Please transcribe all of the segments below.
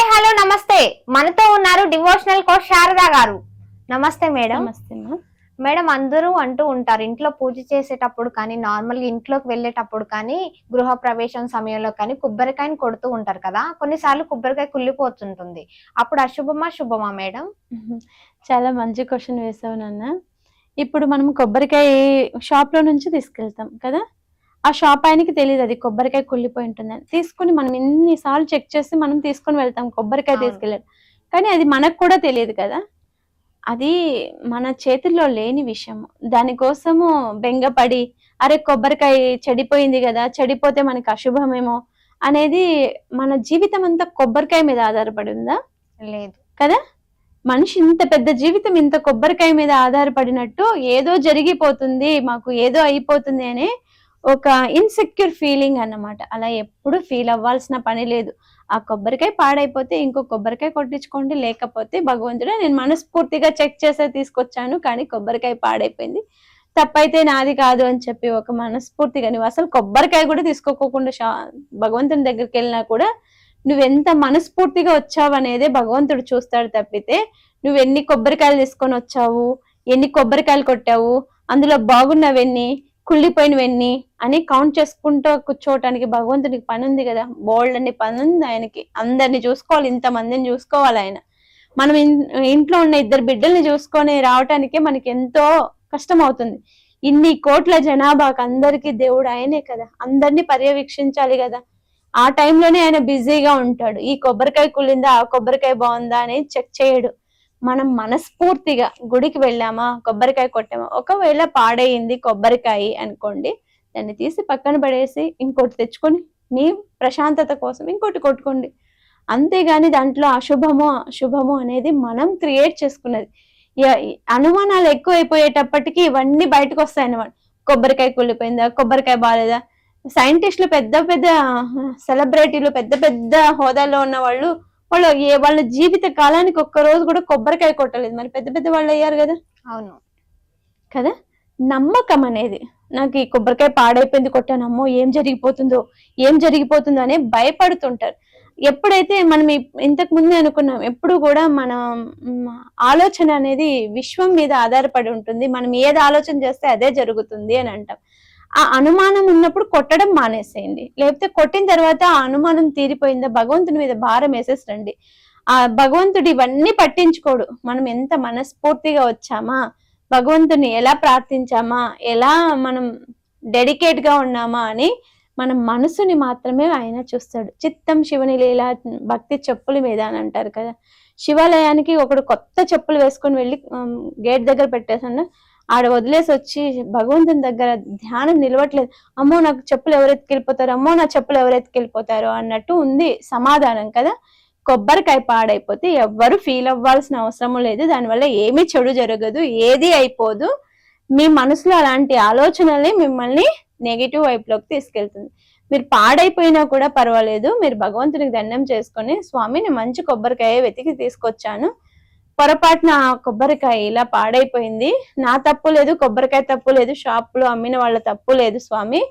Hi hello నమస్తే. మనతో ఉన్నారు డివోషనల్ కోచ్ శారదా గారు. నమస్తే మేడం. నమస్తే మేడం, అందరూ అంటూ ఉంటారు ఇంట్లో పూజ చేసేటప్పుడు కానీ, నార్మల్ గా ఇంట్లోకి వెళ్ళేటప్పుడు కానీ, గృహ ప్రవేశం సమయంలో కానీ కొబ్బరికాయని కొడుతూ ఉంటారు కదా. కొన్నిసార్లు కొబ్బరికాయ కుళ్ళిపోతుంటుంది. అప్పుడు అశుభమా శుభమా మేడం? చాలా మంచి క్వశ్చన్ వేసావు నాన్న. ఇప్పుడు మనం కొబ్బరికాయ షాప్ లో నుంచి తీసుకెళ్తాం కదా, ఆ షాప్ ఆయనకి తెలియదు అది కొబ్బరికాయ కుళ్ళిపోయి ఉంటుందని. తీసుకుని మనం ఎన్నిసార్లు చెక్ చేసి మనం తీసుకొని వెళ్తాం కొబ్బరికాయ తీసుకెళ్ళాడు, కానీ అది మనకు కూడా తెలియదు కదా. అది మన చేతుల్లో లేని విషయము. దానికోసము బెంగపడి అరే కొబ్బరికాయ చెడిపోయింది కదా, చెడిపోతే మనకి అశుభమేమో అనేది. మన జీవితం అంతా కొబ్బరికాయ మీద ఆధారపడి ఉందా? లేదు కదా. మనిషి ఇంత పెద్ద జీవితం ఇంత కొబ్బరికాయ మీద ఆధారపడినట్టు ఏదో జరిగిపోతుంది, మాకు ఏదో అయిపోతుంది అనే ఒక ఇన్సెక్యూర్ ఫీలింగ్ అన్నమాట. అలా ఎప్పుడు ఫీల్ అవ్వాల్సిన పని లేదు. ఆ కొబ్బరికాయ పాడైపోతే ఇంకో కొబ్బరికాయ కొట్టించుకోండి, లేకపోతే భగవంతుడే నేను మనస్ఫూర్తిగా చెక్ చేసే తీసుకొచ్చాను కానీ కొబ్బరికాయ పాడైపోయింది, తప్పైతే నాది కాదు అని చెప్పి ఒక మనస్ఫూర్తిగా నువ్వు అసలు కొబ్బరికాయ కూడా తీసుకోకుండా భగవంతుని దగ్గరికి వెళ్ళినా కూడా నువ్వెంత మనస్ఫూర్తిగా వచ్చావు అనేదే భగవంతుడు చూస్తాడు తప్పితే నువ్వు ఎన్ని కొబ్బరికాయలు తీసుకొని వచ్చావు, ఎన్ని కొబ్బరికాయలు కొట్టావు, అందులో బాగున్నవెన్ని, కుళ్ళిపోయినవెన్ని అని కౌంట్ చేసుకుంటూ కూర్చోవటానికి భగవంతునికి పని ఉంది కదా. బోల్డ్ అన్ని పని ఉంది ఆయనకి. అందరిని చూసుకోవాలి, ఇంతమందిని చూసుకోవాలి ఆయన. మనం ఇంట్లో ఉన్న ఇద్దరు బిడ్డల్ని చూసుకొని రావటానికే మనకి ఎంతో కష్టం అవుతుంది. ఇన్ని కోట్ల జనాభాకి అందరికీ దేవుడు ఆయనే కదా, అందరినీ పర్యవేక్షించాలి కదా. ఆ టైంలోనే ఆయన బిజీగా ఉంటాడు. ఈ కొబ్బరికాయ కుళ్ళిందా, ఆ కొబ్బరికాయ బాగుందా అని చెక్ చేయడు. మనం మనస్ఫూర్తిగా గుడికి వెళ్ళామా, కొబ్బరికాయ కొట్టామా, ఒకవేళ పాడైంది కొబ్బరికాయ అనుకోండి, దాన్ని తీసి పక్కన పడేసి ఇంకోటి తెచ్చుకొని మీ ప్రశాంతత కోసం ఇంకోటి కొట్టుకోండి. అంతేగాని దాంట్లో అశుభమో శుభమో అనేది మనం క్రియేట్ చేసుకున్నది. అనుమానాలు ఎక్కువైపోయేటప్పటికి ఇవన్నీ బయటకు వస్తాయి అన్నమాట. కొబ్బరికాయ కుళ్ళిపోయిందా, కొబ్బరికాయ బాగాలేదా. సైంటిస్టులు, పెద్ద పెద్ద సెలబ్రిటీలు, పెద్ద పెద్ద హోదాలో ఉన్న వాళ్ళు వాళ్ళ జీవిత కాలానికి ఒక్క రోజు కూడా కొబ్బరికాయ కొట్టలేదు, మరి పెద్ద పెద్ద వాళ్ళు అయ్యారు కదా. అవును కదా. నమ్మకం అనేది, నాకు ఈ కొబ్బరికాయ పాడైపోయింది కొట్టాను, అమ్మో ఏం జరిగిపోతుందో అని భయపడుతుంటారు. ఎప్పుడైతే మనం ఇంతకు ముందే అనుకున్నాం, ఎప్పుడు కూడా మన ఆలోచన అనేది విశ్వం మీద ఆధారపడి ఉంటుంది. మనం ఏది ఆలోచన చేస్తే అదే జరుగుతుంది అని అంటాం. ఆ అనుమానం ఉన్నప్పుడు కొట్టడం మానేసేయండి, లేకపోతే కొట్టిన తర్వాత ఆ అనుమానం తీరిపోయిందా భగవంతుని మీద భారం వేసేసండి. ఆ భగవంతుడు ఇవన్నీ పట్టించుకోడు. మనం ఎంత మనస్ఫూర్తిగా వచ్చామా, భగవంతుని ఎలా ప్రార్థించామా, ఎలా మనం డెడికేట్ గా ఉన్నామా అని మన మనసుని మాత్రమే ఆయన చూస్తాడు. చిత్తం శివుని లీలా భక్తి చెప్పుల మీద అని అంటారు కదా. శివాలయానికి ఒకడు కొత్త చెప్పులు వేసుకొని వెళ్ళి గేట్ దగ్గర పెట్టేసాడు, ఆడ వదిలేసి వచ్చి భగవంతుని దగ్గర ధ్యానం నిలవట్లేదు. అమ్మో నాకు చెప్పులు ఎవరెత్తుకెళ్ళిపోతారు, అమ్మో నా చెప్పులు ఎవరెత్తుకెళ్ళిపోతారు అన్నట్టు ఉంది సమాధానం కదా. కొబ్బరికాయ పాడైపోతే ఎవ్వరు ఫీల్ అవ్వాల్సిన అవసరం లేదు. దానివల్ల ఏమీ చెడు జరగదు, ఏది అయిపోదు. మీ మనసులో అలాంటి ఆలోచనల్ని మిమ్మల్ని నెగిటివ్ వైపులోకి తీసుకెళ్తుంది. మీరు పాడైపోయినా కూడా పర్వాలేదు, మీరు భగవంతునికి దండం చేసుకొని స్వామి నేను మంచి కొబ్బరికాయ వెతికి తీసుకొచ్చాను, పొరపాటున కొబ్బరికాయ ఇలా పాడైపోయింది, నా తప్పు లేదు, కొబ్బరికాయ తప్పు లేదు, షాప్ లో అమ్మిన వాళ్ళ తప్పు లేదు స్వామి,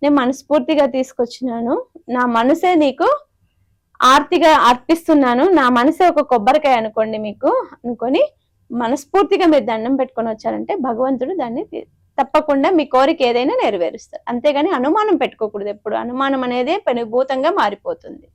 నేను మనస్ఫూర్తిగా తీసుకొచ్చినాను, నా మనసే నీకు ఆర్తిగా అర్పిస్తున్నాను, నా మనసే ఒక కొబ్బరికాయ అనుకోండి మీకు అనుకొని మనస్ఫూర్తిగా మీరు దండం పెట్టుకొని వచ్చారంటే భగవంతుడు దాన్ని తప్పకుండా మీ కోరిక ఏదైనా నెరవేరుస్తారు. అంతేగాని అనుమానం పెట్టుకోకూడదు. ఎప్పుడు అనుమానం అనేది పెనుభూతంగా మారిపోతుంది.